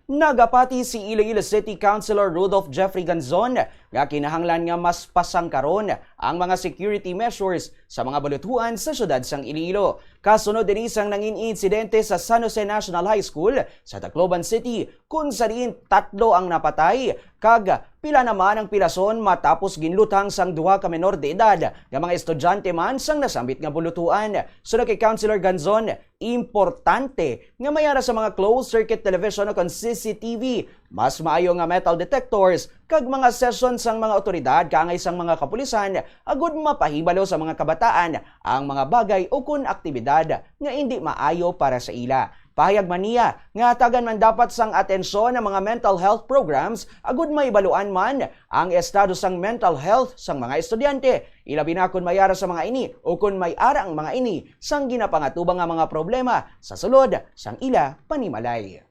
Nagapati si Iloilo City Councilor Rudolph Jeffrey Ganzon nga kinahanglan nga mas pasangkaron ang mga security measures sa mga balutuan sa syudad sang Iloilo. Kasunod din isang nangin insidente sa San Jose National High School sa Tacloban City kung saan 3 ang napatay kag pila naman ang pilason matapos ginlutang sang 2 ka menor de edad nga mga estudyante man sang nasambit nga bulutuan. Sunod kay Councilor Ganzon, importante nga mayara sa mga closed circuit television o CCTV, mas maayo nga metal detectors kag mga session sang mga otoridad kaangay sang mga kapulisan agud mapahibalo sa mga kabataan ang mga bagay o kun aktibidad nga hindi maayo para sa ila. Pahayag man niya nga tagan man dapat sang atensyon ng mga mental health programs agud maibaluan man ang estado sang mental health sang mga estudyante. Ilabi na kun mayara sa mga ini o kun may ara ang mga ini sang ginapangatubang nga mga problema sa sulod sang ila panimalay.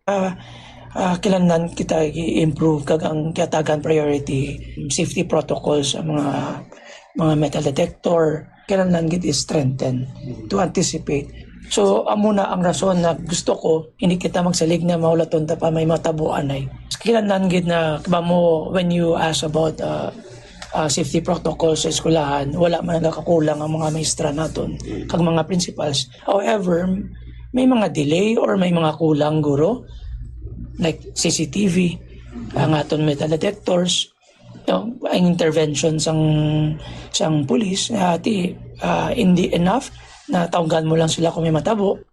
Kailangan kita i-improve kag ang katagan priority safety protocols sa mga metal detector. Kailangan gid i-strengthen to anticipate. So, muna ang rason na gusto ko, hindi kita magsalig na maulaton ta pa may matabuan ay. Kailangan gid na, kiba mo, when you ask about safety protocols sa eskwelahan, wala man nagakakulang ang mga maestra naton, kag mga principals. However, may mga delay or may mga kulang guro, like CCTV, ang aton metal detectors, ang intervention sang police, hindi enough na tawagan mo lang sila kung may matabo.